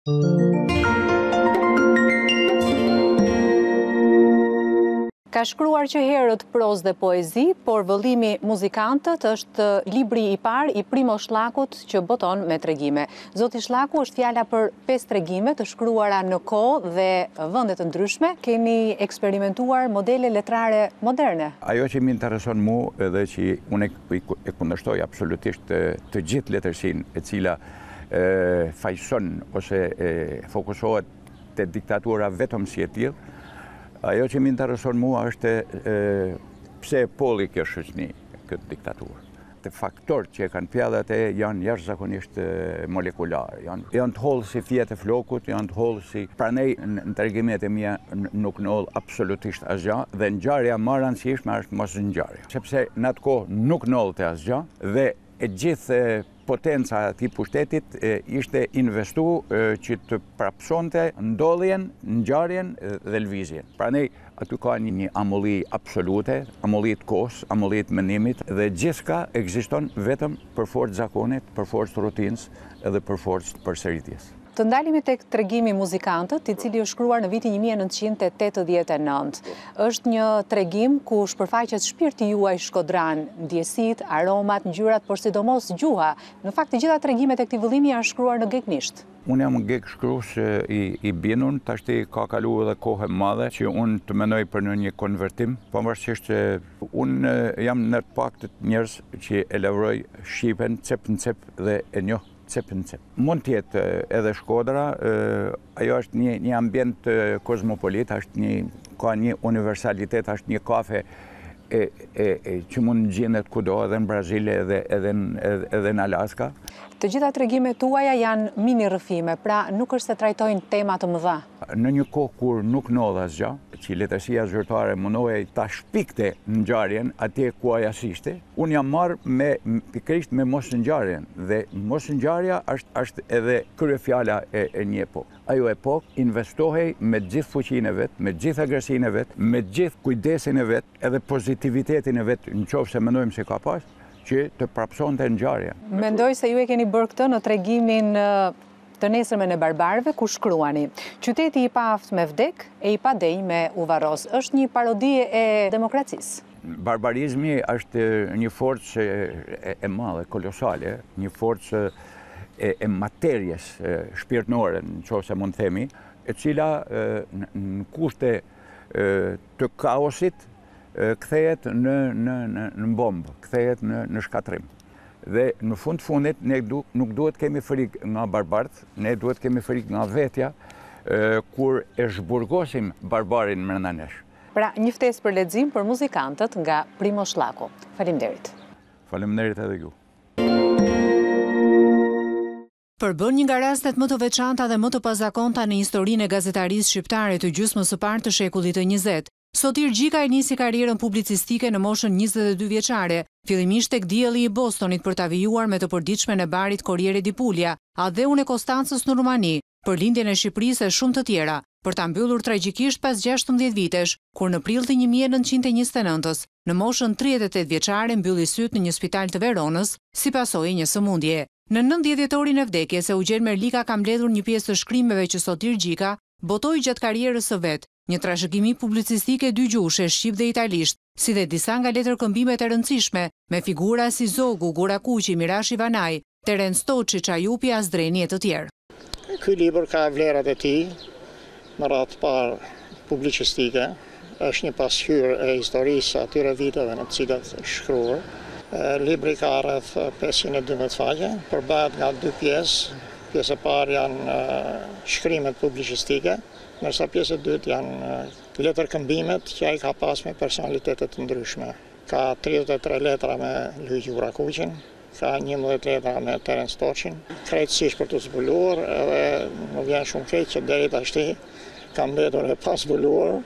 Ka shkruar që herët prozë dhe poezi, por vëllimi muzikantët është libri i parë i Primosh Shllakut që boton me tregime. Zoti Shllaku është fjala për 5 tregime të shkruara në kohë dhe vende të ndryshme. Keni eksperimentuar modele letrare moderne. Ajo që më intereson mu edhe që unë e kundërshtoj absolutisht të gjithë letërsinë e cila fajson ose fokusohet te diktatura vetëm si e tillë. Ajo që më intereson mua është pse polli kjo shoqëni këtë diktaturë. Të faktorët që e kanë pjallat janë jashtëzakonisht molekular, janë të hollë si fjet e flokut, janë të hollë si pranej në tregimet e mia nuk noll absolutisht asgjë dhe ngjarja më e rëndësishme është mos ngjarja. Sepse në atë kohë nuk nollte asgjë dhe e gjithë potenca e atij pushtetit ishte investu që të prapsonte ndodhjen, ngjarjen dhe lëvizjen. Prandaj aty ka një amulli absolute, amulli të kohës, amulli të mendimit dhe gjithçka ekziston vetëm për forcë zakonit, për forcë rutinës edhe për forcë të përsëritjes. Të ndalemi tek tregimi Muzikantët, i cili është shkruar në vitin 1989. Është një tregim ku shpërfaqet shpirti juaj shkodran, ndjesitë, aromat, ngjyrat, por sidomos gjuha. Në fakt, të gjitha tregimet e këtij vëllimi janë shkruar në grekisht. Unë jam gek shkrues i binur, tashti ka kaluar edhe kohë e madhe që unë të mendoj për në një konvertim, pavarësisht që unë jam në të paktën njerëz që e lavroj shqipen cep në cep dhe e njoh cep në cep. Mund të jetë edhe Shkodra, ajo është një ambient kozmopolit, ka një universalitet, është një kafe që mund gjendet kudo, edhe në Brazil edhe në Alaska. Të gjitha tregimet tuaja janë mini rrëfime, pra nuk është se trajtojnë tema të mëdha. Në një kohë kur nuk ndodh asgjë, që letërsia zyrtare mundohej ta shpikte ngjarjen atje ku ajo ishte, unë jam marrë pikërisht me mosngjarjen dhe mosngjarja është edhe kryefjala e një epokë. Ajo epokë investohej me gjithë fuqinë e vet, me gjithë agresinë e vet, me gjithë kujdesin e vet, edhe pozitivitetin e vet, nëse mendojmë se ka pas, që të prapsonte ngjarja. Mendoj se ju e keni bërë këtë në tregimin Të nesërmen e barbarëve, ku shkruani: qyteti i paaft me vdek e i padenj me u varros. Është një parodi e demokracisë. Barbarizmi është një forcë e madhe, kolosale, një forcë e materjes shpirtërore, nëse mund të themi, e cila në kushte të kaosit kthehet në bombë, kthehet në shkatrim. Dhe në fundit ne nuk duhet kemi frikë nga barbart, ne duhet kemi frikë nga vetja kur e zhburgosim barbarin brenda nesh. Pra, një ftesë për lexim për Muzikantët nga Primosh Shllaku. Faleminderit. Faleminderit edhe ju. Përbën një nga rastet më të veçanta dhe më të pazakonta në historinë e gazetarisë shqiptare të gjysmës së parë të shekullit të 20. Sotir Gjika e nisi karrierën publicistike në moshën 22 vjeçare, fillimisht tek dielli i Bostonit për ta vijuar me të përditshmen e barit Corriere di Puglia, adheun e Konstancës në Rumani, për lindjen e Shqipërisë e shumë të tjera, për ta mbyllur tragjikisht pas 16 vitesh, kur në prill të 1929-s, në moshën 38 vjeçare mbylli syt në një spital të Veronës si pasojë një sëmundje. Në 90 dhjetorin e vdekjes, Eugen Merlika ka mbledhur një pjesë të shkrimeve që Sotir Gjika botoi gjatë karrierës së vet, një trashëgimi publicistike dygjueshe shqip dhe italisht, si dhe disa nga letërkëmbimet e rëndësishme me figura si Zogu, Gura Kuqi, Mirash Ivanaj, Terence Toçi, Çajupi, Azdreni e të tjerë. Ky libër ka vlerat e tij, në radhë të parë publicistike, është një pasqyrë e historisë atyre viteve në të cilat është shkruar. Libri ka rreth 512 faqe, përbahet nga 2 pjesë. Pjesë e parë janë shkrimet publicistike, ndërsa pjesë e dytë janë letërkëmbimet që ai ka pas me personalitete të ndryshme. Ka 33 letra me Luigi Gura Kuqin, ka 11 letra me Terence Toçin, krejtësisht për të zbuluar, edhe më vjen shumë keq që deri tashti ka mbetur e pa zbuluar.